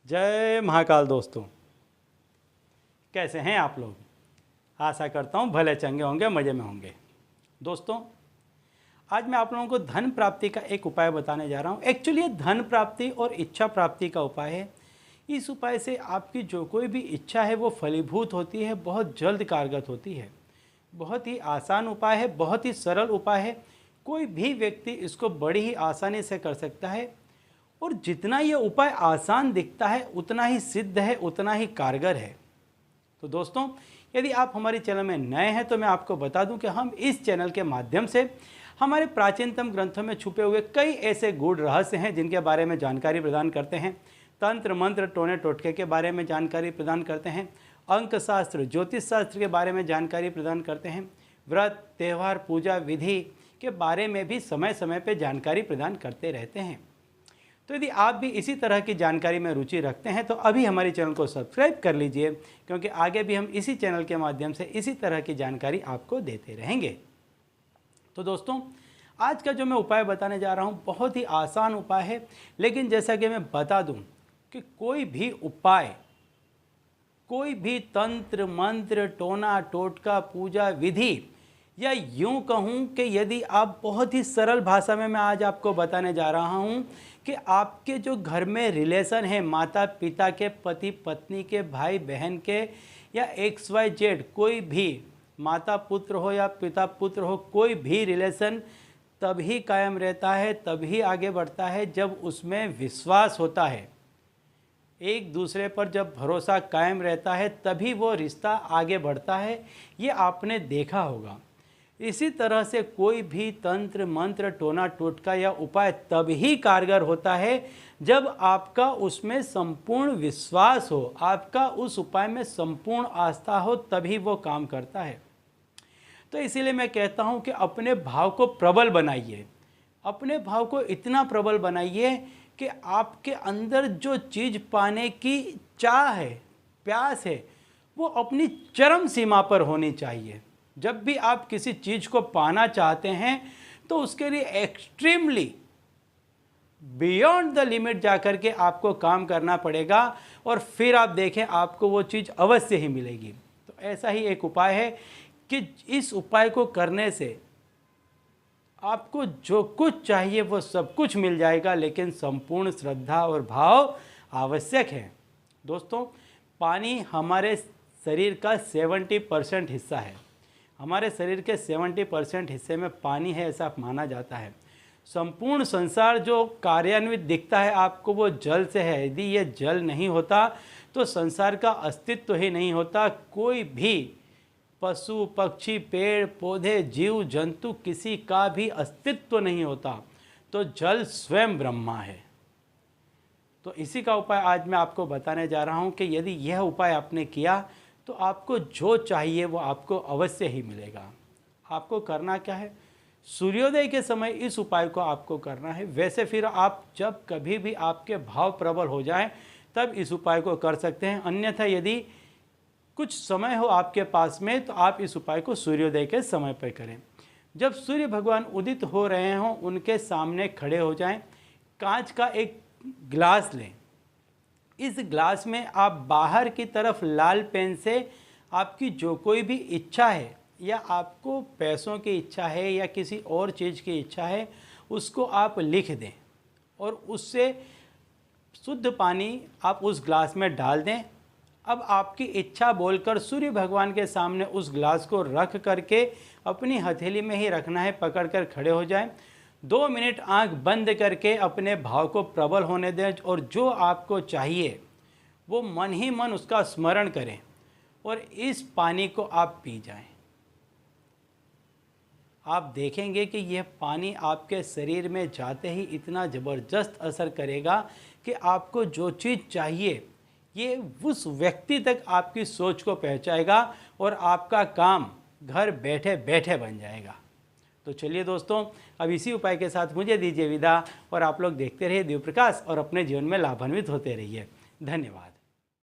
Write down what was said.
जय महाकाल दोस्तों, कैसे हैं आप लोग। आशा करता हूँ भले चंगे होंगे, मज़े में होंगे। दोस्तों, आज मैं आप लोगों को धन प्राप्ति का एक उपाय बताने जा रहा हूँ। एक्चुअली ये धन प्राप्ति और इच्छा प्राप्ति का उपाय है। इस उपाय से आपकी जो कोई भी इच्छा है वो फलीभूत होती है, बहुत जल्द कारगर होती है। बहुत ही आसान उपाय है, बहुत ही सरल उपाय है। कोई भी व्यक्ति इसको बड़ी ही आसानी से कर सकता है और जितना ये उपाय आसान दिखता है उतना ही सिद्ध है, उतना ही कारगर है। तो दोस्तों, यदि आप हमारे चैनल में नए हैं तो मैं आपको बता दूं कि हम इस चैनल के माध्यम से हमारे प्राचीनतम ग्रंथों में छुपे हुए कई ऐसे गूढ़ रहस्य हैं जिनके बारे में जानकारी प्रदान करते हैं। तंत्र मंत्र टोने टोटके के बारे में जानकारी प्रदान करते हैं। अंक शास्त्र ज्योतिष शास्त्र के बारे में जानकारी प्रदान करते हैं। व्रत त्यौहार पूजा विधि के बारे में भी समय समय पर जानकारी प्रदान करते रहते हैं। तो यदि आप भी इसी तरह की जानकारी में रुचि रखते हैं तो अभी हमारे चैनल को सब्सक्राइब कर लीजिए, क्योंकि आगे भी हम इसी चैनल के माध्यम से इसी तरह की जानकारी आपको देते रहेंगे। तो दोस्तों, आज का जो मैं उपाय बताने जा रहा हूँ बहुत ही आसान उपाय है, लेकिन जैसा कि मैं बता दूँ कि कोई भी उपाय, कोई भी तंत्र मंत्र टोना टोटका पूजा विधि, या यूँ कहूँ कि यदि आप बहुत ही सरल भाषा में मैं आज आपको बताने जा रहा हूँ कि आपके जो घर में रिलेशन है, माता पिता के, पति पत्नी के, भाई बहन के, या XYZ कोई भी माता पुत्र हो या पिता पुत्र हो, कोई भी रिलेशन तभी कायम रहता है, तभी आगे बढ़ता है जब उसमें विश्वास होता है। एक दूसरे पर जब भरोसा कायम रहता है तभी वो रिश्ता आगे बढ़ता है। ये आपने देखा होगा। इसी तरह से कोई भी तंत्र मंत्र टोना टोटका या उपाय तभी कारगर होता है जब आपका उसमें संपूर्ण विश्वास हो, आपका उस उपाय में संपूर्ण आस्था हो, तभी वो काम करता है। तो इसीलिए मैं कहता हूँ कि अपने भाव को प्रबल बनाइए। अपने भाव को इतना प्रबल बनाइए कि आपके अंदर जो चीज़ पाने की चाह है, प्यास है, वो अपनी चरम सीमा पर होनी चाहिए। जब भी आप किसी चीज़ को पाना चाहते हैं तो उसके लिए एक्सट्रीमली बियॉन्ड द लिमिट जाकर के आपको काम करना पड़ेगा और फिर आप देखें आपको वो चीज़ अवश्य ही मिलेगी। तो ऐसा ही एक उपाय है कि इस उपाय को करने से आपको जो कुछ चाहिए वो सब कुछ मिल जाएगा, लेकिन संपूर्ण श्रद्धा और भाव आवश्यक है। दोस्तों, पानी हमारे शरीर का 70% हिस्सा है। हमारे शरीर के 70% हिस्से में पानी है, ऐसा माना जाता है। संपूर्ण संसार जो कार्यान्वित दिखता है आपको वो जल से है। यदि ये जल नहीं होता तो संसार का अस्तित्व ही नहीं होता। कोई भी पशु पक्षी पेड़ पौधे जीव जंतु किसी का भी अस्तित्व नहीं होता। तो जल स्वयं ब्रह्मा है। तो इसी का उपाय आज मैं आपको बताने जा रहा हूँ कि यदि यह उपाय आपने किया तो आपको जो चाहिए वो आपको अवश्य ही मिलेगा। आपको करना क्या है, सूर्योदय के समय इस उपाय को आपको करना है। वैसे फिर आप जब कभी भी आपके भाव प्रबल हो जाएं तब इस उपाय को कर सकते हैं। अन्यथा यदि कुछ समय हो आपके पास में तो आप इस उपाय को सूर्योदय के समय पर करें। जब सूर्य भगवान उदित हो रहे हों उनके सामने खड़े हो जाएं। कांच का एक गिलास लें। इस ग्लास में आप बाहर की तरफ लाल पेन से आपकी जो कोई भी इच्छा है, या आपको पैसों की इच्छा है या किसी और चीज़ की इच्छा है, उसको आप लिख दें और उससे शुद्ध पानी आप उस ग्लास में डाल दें। अब आपकी इच्छा बोलकर सूर्य भगवान के सामने उस ग्लास को रख करके अपनी हथेली में ही रखना है, पकड़ कर खड़े हो जाएं। 2 मिनट आंख बंद करके अपने भाव को प्रबल होने दें और जो आपको चाहिए वो मन ही मन उसका स्मरण करें और इस पानी को आप पी जाएं। आप देखेंगे कि यह पानी आपके शरीर में जाते ही इतना ज़बरदस्त असर करेगा कि आपको जो चीज़ चाहिए ये उस व्यक्ति तक आपकी सोच को पहुंचाएगा और आपका काम घर बैठे बैठे बन जाएगा। तो चलिए दोस्तों, अब इसी उपाय के साथ मुझे दीजिए विदा और आप लोग देखते रहिए दिव्य प्रकाश और अपने जीवन में लाभान्वित होते रहिए। धन्यवाद।